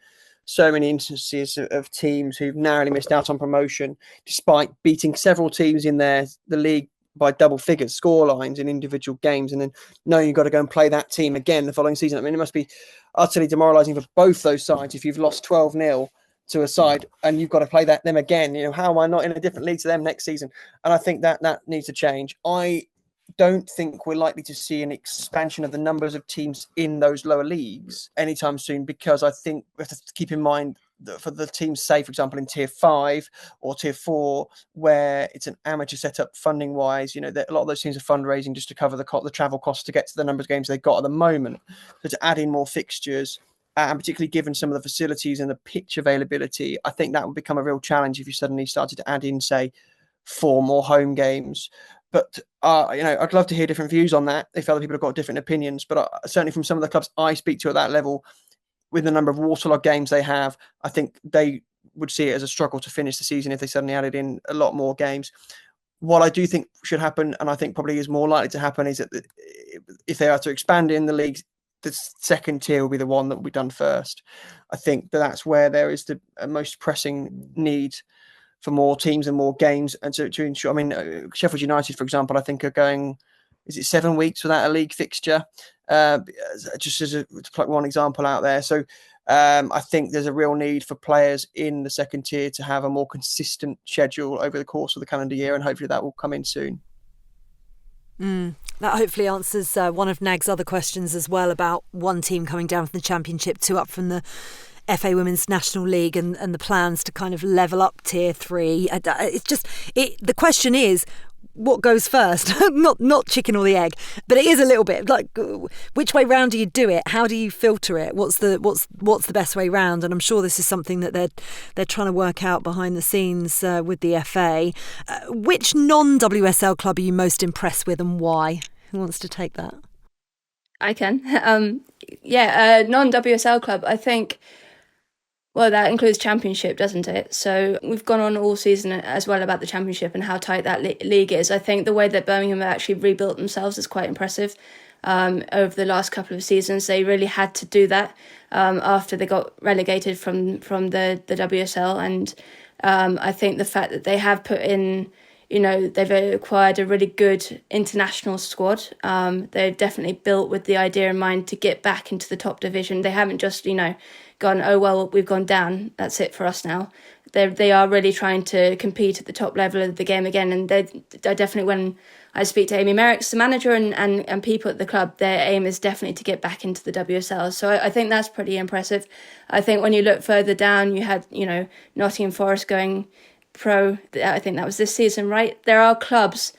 [SPEAKER 4] so many instances of teams who've narrowly missed out on promotion, despite beating several teams in the league by double figures, score lines in individual games, and then knowing you've got to go and play that team again the following season. I mean, it must be utterly demoralising for both those sides if you've lost 12-0 to a side and you've got to play them again. How am I not in a different league to them next season? And I think that needs to change. I don't think we're likely to see an expansion of the numbers of teams in those lower leagues anytime soon, because I think we have to keep in mind that for the teams, say, for example, in tier 5 or tier 4, where it's an amateur setup funding wise, a lot of those teams are fundraising just to cover the travel costs to get to the number of games they've got at the moment. So to add in more fixtures, and particularly given some of the facilities and the pitch availability, I think that would become a real challenge if you suddenly started to add in, say, 4 more home games. But, I'd love to hear different views on that if other people have got different opinions. But certainly from some of the clubs I speak to at that level, with the number of waterlogged games they have, I think they would see it as a struggle to finish the season if they suddenly added in a lot more games. What I do think should happen, and I think probably is more likely to happen, is that if they are to expand in the leagues, the second tier will be the one that will be done first. I think that's where there is the most pressing need for more teams and more games, and to ensure. I mean, Sheffield United, for example, I think are going, is it 7 weeks without a league fixture? Just as to pluck one example out there. So I think there's a real need for players in the second tier to have a more consistent schedule over the course of the calendar year, and hopefully that will come in soon.
[SPEAKER 2] That hopefully answers one of Nag's other questions as well, about one team coming down from the Championship, 2 up from the FA Women's National League, and the plans to kind of level up tier 3. The question is, what goes first? not chicken or the egg, but it is a little bit like, which way round do you do it? How do you filter it? What's the best way round? And I'm sure this is something that they're trying to work out behind the scenes with the FA. Which non-WSL club are you most impressed with, and why? Who wants to take that?
[SPEAKER 5] I can. Non-WSL club, I think. Well, that includes Championship, doesn't it? So we've gone on all season as well about the Championship and how tight that league is. I think the way that Birmingham have actually rebuilt themselves is quite impressive. Over the last couple of seasons, they really had to do that after they got relegated from the WSL. And I think the fact that they have put in, they've acquired a really good international squad. They've definitely built with the idea in mind to get back into the top division. They haven't just, gone, oh, well, we've gone down, that's it for us now. They are really trying to compete at the top level of the game again. And they're definitely, when I speak to Amy Merrick's the manager and people at the club, their aim is definitely to get back into the WSL. So I think that's pretty impressive. I think when you look further down, you had, Nottingham Forest going pro. I think that was this season, right? There are clubs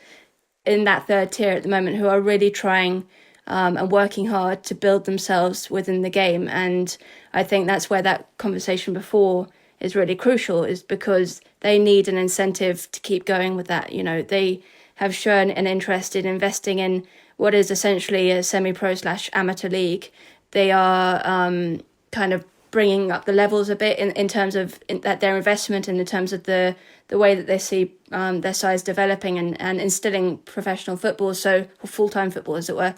[SPEAKER 5] in that third tier at the moment who are really trying and working hard to build themselves within the game. And I think that's where that conversation before is really crucial, is because they need an incentive to keep going with that. They have shown an interest in investing in what is essentially a semi-pro / amateur league. They are kind of bringing up the levels a bit in terms of that their investment and in terms of the way that they see their sides developing and instilling professional football, so full-time football, as it were.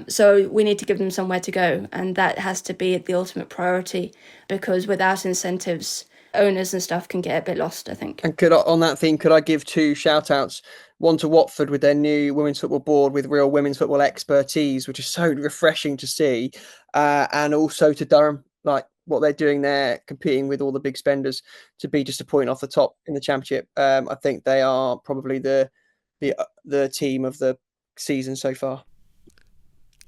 [SPEAKER 5] So we need to give them somewhere to go, and that has to be the ultimate priority, because without incentives, owners and stuff can get a bit lost, I think.
[SPEAKER 4] And on that theme, could I give 2 shout-outs? One to Watford with their new women's football board with real women's football expertise, which is so refreshing to see, and also to Durham, like what they're doing there, competing with all the big spenders to be just a point off the top in the Championship. I think they are probably the team of the season so far.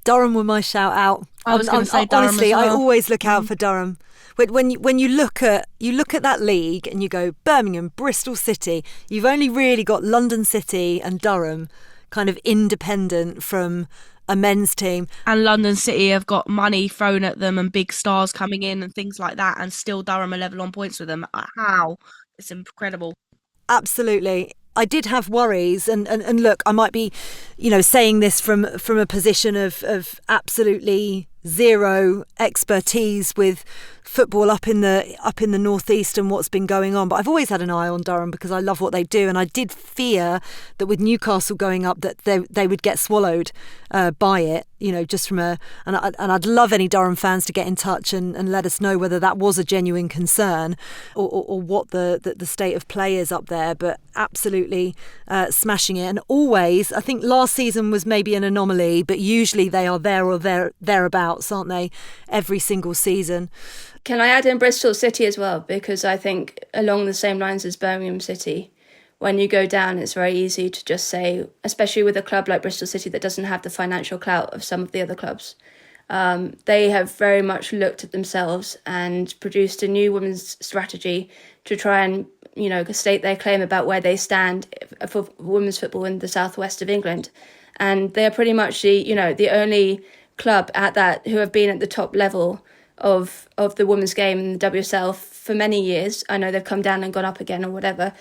[SPEAKER 2] Durham were my shout out.
[SPEAKER 3] I was going to say Durham
[SPEAKER 2] honestly,
[SPEAKER 3] as well.
[SPEAKER 2] I always look out for Durham. When you look at that league and you go Birmingham, Bristol City, you've only really got London City and Durham kind of independent from a men's team.
[SPEAKER 3] And London City have got money thrown at them and big stars coming in and things like that, and still Durham are level on points with them. How? It's incredible.
[SPEAKER 2] Absolutely. I did have worries, and look, I might be, saying this from a position of absolutely zero expertise with football up in the northeast and what's been going on, but I've always had an eye on Durham because I love what they do, and I did fear that with Newcastle going up that they would get swallowed by it, just from and I'd love any Durham fans to get in touch and let us know whether that was a genuine concern or what the state of play is up there. But absolutely smashing it, and always, I think last season was maybe an anomaly, but usually they are there or thereabouts, aren't they, every single season.
[SPEAKER 5] Can I add in Bristol City as well? Because I think along the same lines as Birmingham City, when you go down, it's very easy to just say, especially with a club like Bristol City that doesn't have the financial clout of some of the other clubs, they have very much looked at themselves and produced a new women's strategy to try and, state their claim about where they stand for women's football in the southwest of England. And they're pretty much the only club at that who have been at the top level of the women's game in the WSL for many years. I know they've come down and gone up again or whatever,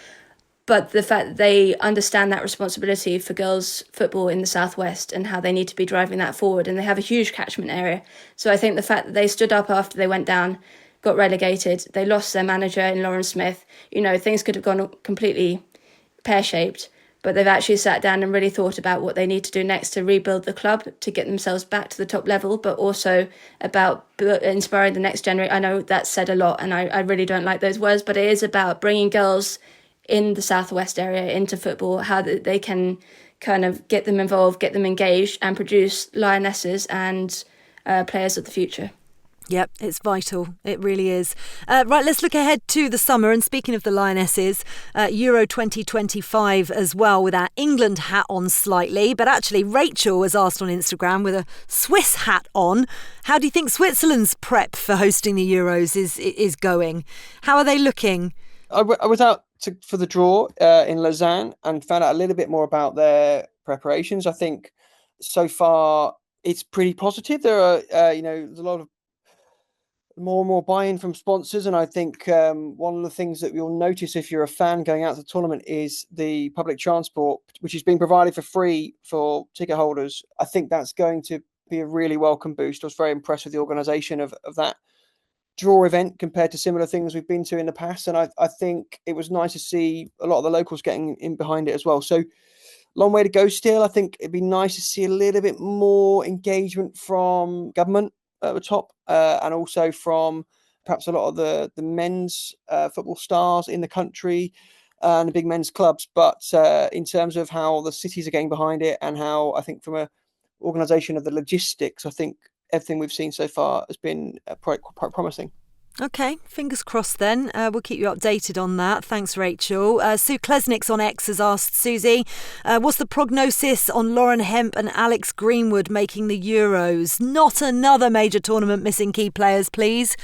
[SPEAKER 5] but the fact that they understand that responsibility for girls football in the southwest and how they need to be driving that forward, and they have a huge catchment area. So I think the fact that they stood up after they went down, got relegated, they lost their manager in Lauren Smith, things could have gone completely pear-shaped, but they've actually sat down and really thought about what they need to do next to rebuild the club, to get themselves back to the top level, but also about inspiring the next generation. I know that's said a lot, and I really don't like those words, but it is about bringing girls in the southwest area into football, how they can kind of get them involved, get them engaged, and produce lionesses and players of the future.
[SPEAKER 2] Yep, it's vital. It really is. Right, let's look ahead to the summer. And speaking of the Lionesses, Euro 2025 as well, with our England hat on slightly. But actually, Rachel was asked on Instagram with a Swiss hat on. How do you think Switzerland's prep for hosting the Euros is going? How are they looking?
[SPEAKER 4] I was out for the draw in Lausanne and found out a little bit more about their preparations. I think so far it's pretty positive. There are, there's a lot of more and more buy-in from sponsors, and I think one of the things that you'll notice if you're a fan going out to the tournament is the public transport, which is being provided for free for ticket holders. I think that's going to be a really welcome boost. I was very impressed with the organisation of that draw event compared to similar things we've been to in the past. And I think it was nice to see a lot of the locals getting in behind it as well. So long way to go still. I think it'd be nice to see a little bit more engagement from government at the top, and also from perhaps a lot of the men's football stars in the country and the big men's clubs. But in terms of how the cities are getting behind it, and how I think from a organisation of the logistics, I think everything we've seen so far has been quite promising.
[SPEAKER 2] Okay, fingers crossed then. We'll keep you updated on that. Thanks, Rachel. Sue Klesnick's on X has asked, Suzy, what's the prognosis on Lauren Hemp and Alex Greenwood making the Euros? Not another major tournament missing key players, please.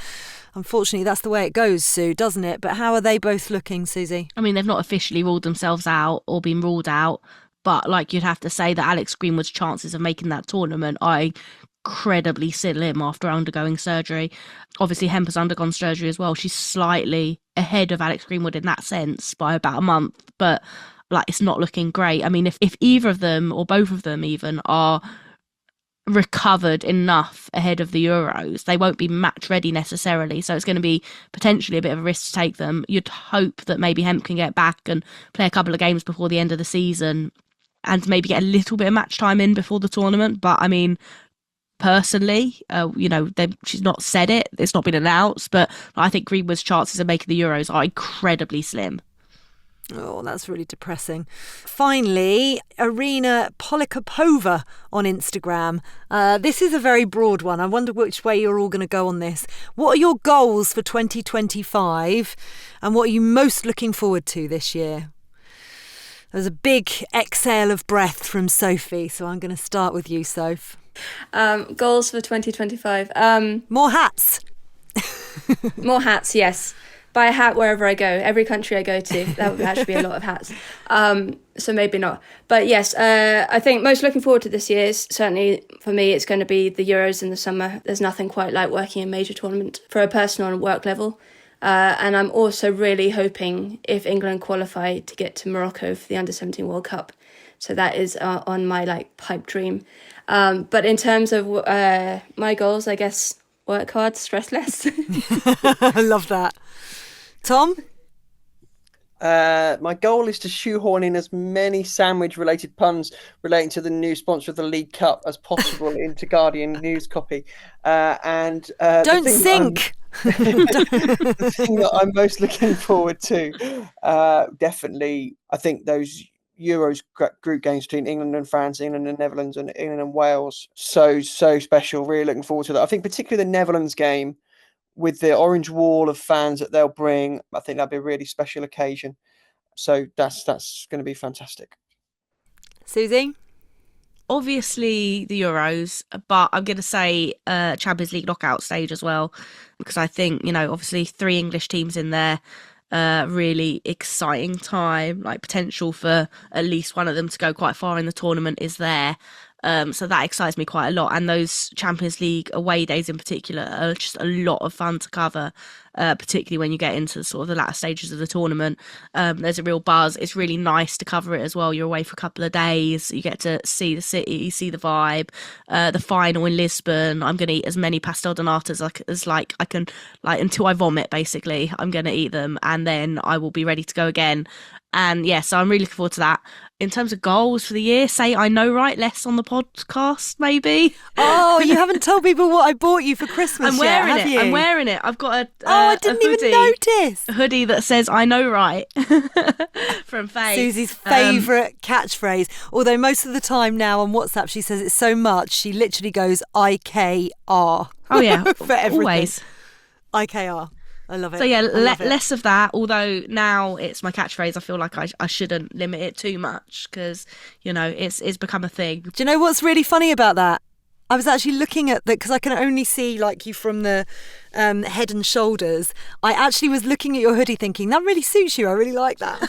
[SPEAKER 2] Unfortunately, that's the way it goes, Sue, doesn't it? But how are they both looking, Suzy?
[SPEAKER 3] I mean, they've not officially ruled themselves out or been ruled out, but like you'd have to say that Alex Greenwood's chances of making that tournament are incredibly slim after undergoing surgery. Obviously, Hemp has undergone surgery as well. She's slightly ahead of Alex Greenwood in that sense by about a month, but like it's not looking great. I mean, if either of them or both of them even are recovered enough ahead of the Euros, they won't be match ready necessarily, so it's going to be potentially a bit of a risk to take them. You'd hope that maybe Hemp can get back and play a couple of games before the end of the season and maybe get a little bit of match time in before the tournament. But I mean, personally, she's not said it, it's not been announced, but I think Greenwood's chances of making the Euros are incredibly slim.
[SPEAKER 2] Oh, that's really depressing. Finally, Irina Polikapova on Instagram. This is a very broad one. I wonder which way you're all going to go on this. What are your goals for 2025 and what are you most looking forward to this year? There's a big exhale of breath from Sophie, so I'm going to start with you, Soph.
[SPEAKER 5] Goals for 2025.
[SPEAKER 2] More hats.
[SPEAKER 5] More hats, yes. Buy a hat wherever I go. Every country I go to, that would actually be a lot of hats. So maybe not. But yes, I think most looking forward to this year is certainly for me, it's going to be the Euros in the summer. There's nothing quite like working in a major tournament for a personal and work level. And I'm also really hoping if England qualify to get to Morocco for the Under-17 World Cup. So that is on my pipe dream. But in terms of my goals, I guess work hard, stress less.
[SPEAKER 2] I love that. Tom?
[SPEAKER 4] My goal is to shoehorn in as many sandwich-related puns relating to the new sponsor of the League Cup as possible into Guardian news copy.
[SPEAKER 2] Don't sink!
[SPEAKER 4] The thing that I'm most looking forward to, definitely, I think those Euros group games between England and France, England and Netherlands, and England and Wales, so special. Really looking forward to that. I think particularly the Netherlands game, with the orange wall of fans that they'll bring, I think that'd be a really special occasion. So that's going to be fantastic.
[SPEAKER 2] Suzy?
[SPEAKER 3] Obviously the Euros, but I'm going to say Champions League knockout stage as well, because I think, obviously 3 English teams in there, really exciting time, potential for at least one of them to go quite far in the tournament is there. So that excites me quite a lot. And those Champions League away days in particular are just a lot of fun to cover, particularly when you get into sort of the latter stages of the tournament. There's a real buzz. It's really nice to cover it as well. You're away for a couple of days. You get to see the city, see the vibe. The final in Lisbon, I'm going to eat as many pastel de natas as I can, until I vomit, basically. I'm going to eat them and then I will be ready to go again. And yeah, so I'm really looking forward to that. In terms of goals for the year, say I know right, less on the podcast, maybe.
[SPEAKER 2] Oh, you haven't told people what I bought you for Christmas
[SPEAKER 3] I'm wearing
[SPEAKER 2] yet, have you?
[SPEAKER 3] I'm wearing it. I've got
[SPEAKER 2] I didn't even notice.
[SPEAKER 3] A hoodie that says I know right from Faye.
[SPEAKER 2] Suzy's favourite catchphrase. Although most of the time now on WhatsApp she says it so much, she literally goes IKR.
[SPEAKER 3] Oh yeah,
[SPEAKER 2] for everything.
[SPEAKER 3] Always.
[SPEAKER 2] IKR. I love it.
[SPEAKER 3] So yeah, less of that. Although now it's my catchphrase, I feel like I shouldn't limit it too much because it's become a thing.
[SPEAKER 2] Do you know what's really funny about that? I was actually looking at that because I can only see you from the head and shoulders. I actually was looking at your hoodie, thinking that really suits you. I really like that.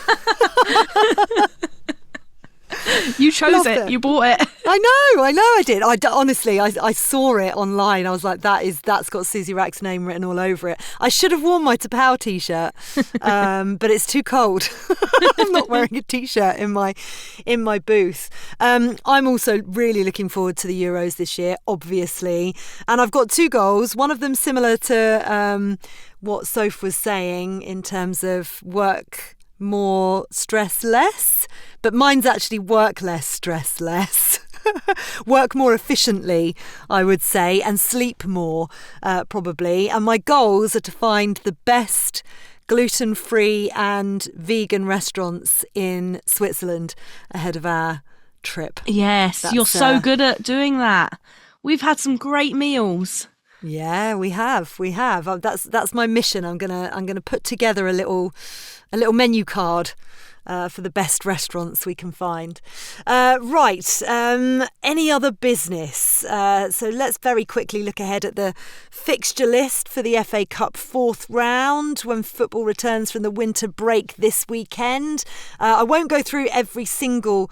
[SPEAKER 3] You chose it. You bought it.
[SPEAKER 2] I know I did. Honestly, I saw it online. I was like, that's got Suzy Wrack's name written all over it. I should have worn my To Power t-shirt, but it's too cold. I'm not wearing a t-shirt in my booth. I'm also really looking forward to the Euros this year, obviously. And I've got 2 goals, one of them similar to what Soph was saying in terms of work more, stress less, but mine's actually work less, stress less. Work more efficiently, I would say, and sleep more, probably. And my goals are to find the best gluten-free and vegan restaurants in Switzerland ahead of our trip.
[SPEAKER 3] Yes, you're so good at doing that. We've had some great meals.
[SPEAKER 2] Yeah, we have. That's my mission. I'm gonna put together a little menu card for the best restaurants we can find. Right, any other business? So let's very quickly look ahead at the fixture list for the FA Cup 4th round when football returns from the winter break this weekend. I won't go through every single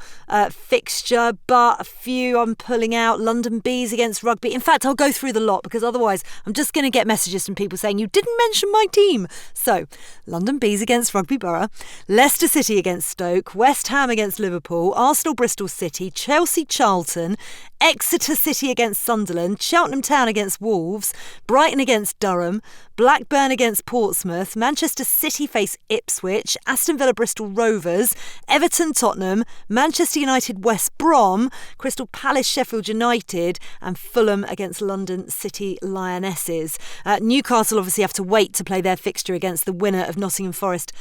[SPEAKER 2] fixture, but a few I'm pulling out. London Bees against Rugby. In fact, I'll go through the lot because otherwise I'm just going to get messages from people saying you didn't mention my team. So, London Bees against Rugby Borough, Leicester City against Stoke, West Ham against Liverpool, Arsenal Bristol City, Chelsea Charlton, Exeter City against Sunderland, Cheltenham Town against Wolves, Brighton against Durham, Blackburn against Portsmouth, Manchester City face Ipswich, Aston Villa Bristol Rovers, Everton Tottenham, Manchester United West Brom, Crystal Palace Sheffield United, and Fulham against London City Lionesses. Newcastle obviously have to wait to play their fixture against the winner of Nottingham Forest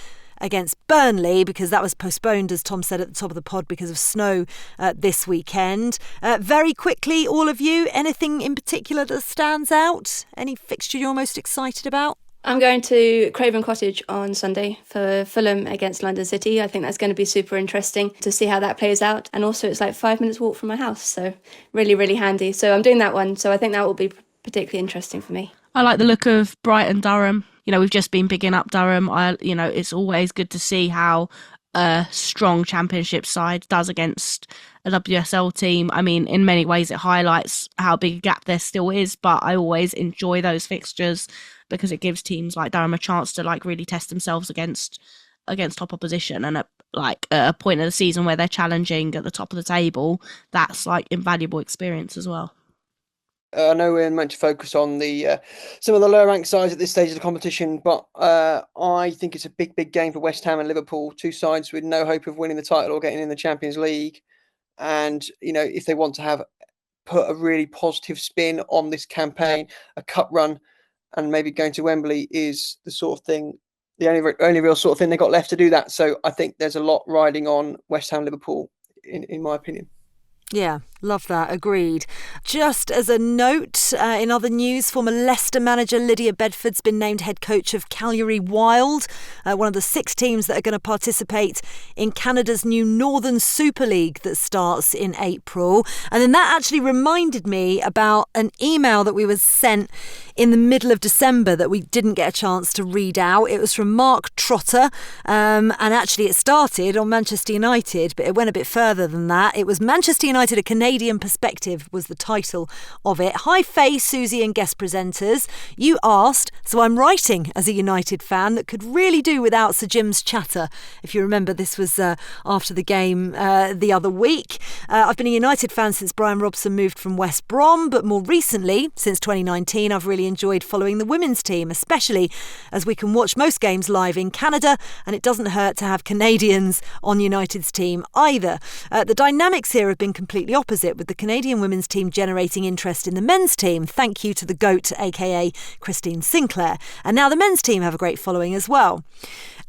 [SPEAKER 2] against Burnley because that was postponed, as Tom said at the top of the pod, because of snow this weekend. Very quickly, all of you, anything in particular that stands out? Any fixture you're most excited about?
[SPEAKER 5] I'm going to Craven Cottage on Sunday for Fulham against London City. I think that's going to be super interesting to see how that plays out. And also it's like 5 minutes walk from my house, so really, really handy. So I'm doing that one, so I think that will be particularly interesting for me.
[SPEAKER 3] I like the look of Brighton Durham. We've just been bigging up Durham. It's always good to see how a strong championship side does against a WSL team. I mean, in many ways it highlights how big a gap there still is, but I always enjoy those fixtures because it gives teams like Durham a chance to really test themselves against top opposition, and at a point of the season where they're challenging at the top of the table, that's invaluable experience as well.
[SPEAKER 4] I know we're meant to focus on the some of the lower ranked sides at this stage of the competition, but I think it's a big game for West Ham and Liverpool, 2 sides with no hope of winning the title or getting in the Champions League. And, if they want to put a really positive spin on this campaign, a cup run and maybe going to Wembley is the sort of thing, the only real sort of thing they got left to do that. So I think there's a lot riding on West Ham Liverpool, in my opinion.
[SPEAKER 2] Yeah, love that. Agreed. Just as a note, in other news, former Leicester manager Lydia Bedford's been named head coach of Calgary Wild, one of the 6 teams that are going to participate in Canada's new Northern Super League that starts in April. And then that actually reminded me about an email that we was sent in the middle of December that we didn't get a chance to read out. It was from Mark Trotter, and actually it started on Manchester United, but it went a bit further than that. It was Manchester United, A Canadian Perspective was the title of it. Hi Faye, Suzy and guest presenters. You asked, so I'm writing as a United fan that could really do without Sir Jim's chatter. If you remember, this was after the game the other week. I've been a United fan since Brian Robson moved from West Brom, but more recently, since 2019, I've really enjoyed following the women's team, especially as we can watch most games live in Canada, and it doesn't hurt to have Canadians on United's team either. The dynamics here have been completely opposite, with the Canadian women's team generating interest in the men's team. Thank you to the GOAT, aka Christine Sinclair. And now the men's team have a great following as well.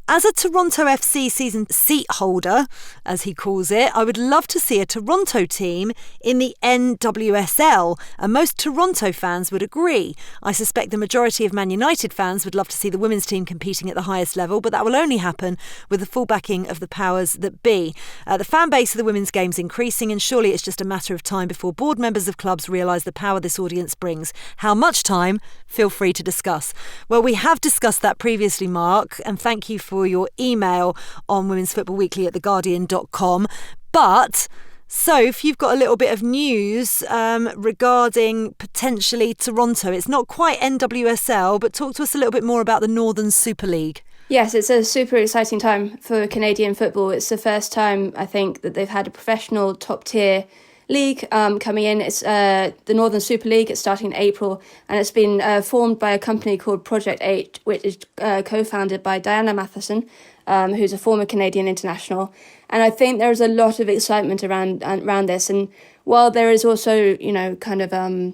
[SPEAKER 2] As a Toronto FC season seat holder, as he calls it, I would love to see a Toronto team in the NWSL, and most Toronto fans would agree. I suspect the majority of Man United fans would love to see the women's team competing at the highest level, but that will only happen with the full backing of the powers that be. The fan base of the women's game is increasing, and surely it's just a matter of time before board members of clubs realise the power this audience brings. How much time? Feel free to discuss. Well, we have discussed that previously, Mark, and thank you for your email on Women's Football Weekly at theguardian.com. But Soph, you've got a little bit of news regarding potentially Toronto. It's not quite NWSL, but talk to us a little bit more about the Northern Super League.
[SPEAKER 5] Yes, it's a super exciting time for Canadian football. It's the first time, I think, that they've had a professional top-tier league coming in. It's the Northern Super League. It's starting in April, and it's been formed by a company called Project 8, which is co-founded by Diana Matheson, who's a former Canadian international. And I think there's a lot of excitement around this. And while there is also, kind of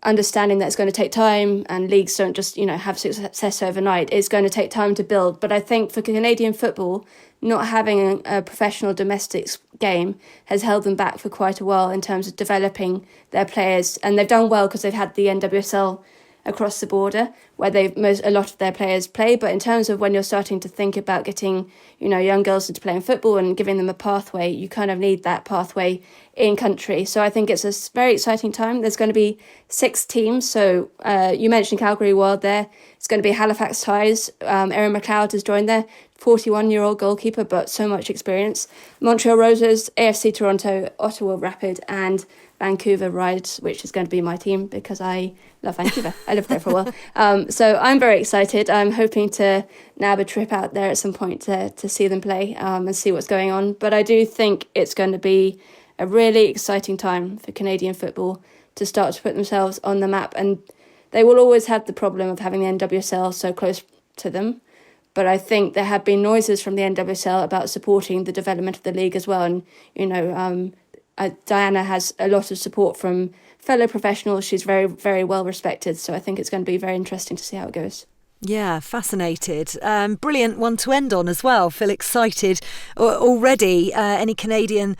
[SPEAKER 5] understanding that it's going to take time, and leagues don't just, have success overnight, it's going to take time to build. But I think for Canadian football, not having a professional domestic game has held them back for quite a while in terms of developing their players. And they've done well because they've had the NWSL across the border, where a lot of their players play. But in terms of when you're starting to think about getting, young girls into playing football and giving them a pathway, you kind of need that pathway in country. So I think it's a very exciting time. There's going to be 6 teams. So you mentioned Calgary Wild there. It's going to be Halifax Ties. Erin McLeod has joined there, 41-year-old goalkeeper, but so much experience. Montreal Roses, AFC Toronto, Ottawa Rapid, and Vancouver Rides, which is going to be my team because I love Vancouver. I lived there for a while. So I'm very excited. I'm hoping to nab a trip out there at some point to see them play and see what's going on. But I do think it's going to be a really exciting time for Canadian football to start to put themselves on the map. And they will always have the problem of having the NWSL so close to them. But I think there have been noises from the NWSL about supporting the development of the league as well. And, Diana has a lot of support from fellow professionals. She's very, very well respected. So I think it's going to be very interesting to see how it goes.
[SPEAKER 2] Yeah, fascinated. Brilliant one to end on as well. Feel excited already. Any Canadians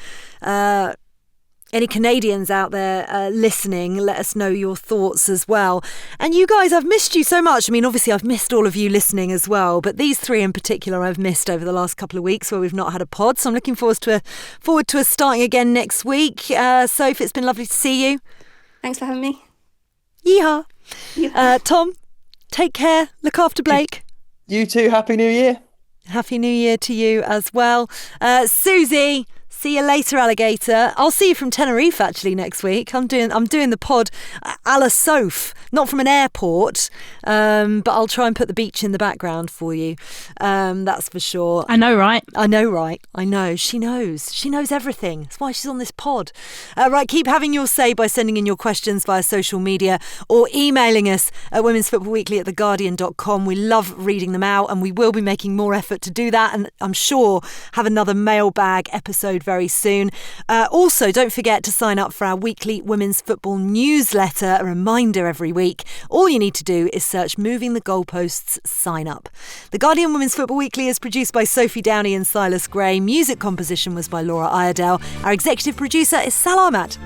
[SPEAKER 2] out there listening, let us know your thoughts as well. And you guys, I've missed you so much. I mean, obviously, I've missed all of you listening as well. But these 3 in particular, I've missed over the last couple of weeks where we've not had a pod. So I'm looking forward to us starting again next week. Soph, it's been lovely to see you.
[SPEAKER 5] Thanks for having me.
[SPEAKER 2] Yeehaw. Tom, take care. Look after Blake.
[SPEAKER 4] You too. Happy New Year. Happy
[SPEAKER 2] New Year to you as well. Suzy, see you later, alligator. I'll see you from Tenerife actually next week. I'm doing the pod a la Soph, not from an airport, but I'll try and put the beach in the background for you. That's for sure.
[SPEAKER 3] I know, right?
[SPEAKER 2] I know. She knows everything. That's why she's on this pod. Right, keep having your say by sending in your questions via social media or emailing us at womensfootballweekly@theguardian.com. We love reading them out, and we will be making more effort to do that, and I'm sure have another mailbag episode very soon. Also, don't forget to sign up for our weekly women's football newsletter, a reminder every week. All you need to do is search Moving the Goalposts sign up. The Guardian Women's Football Weekly is produced by Sophie Downey and Silas Gray. Music composition was by Laura Iredale. Our executive producer is Sal Ahmad.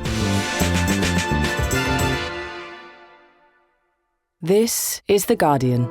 [SPEAKER 1] This is The Guardian.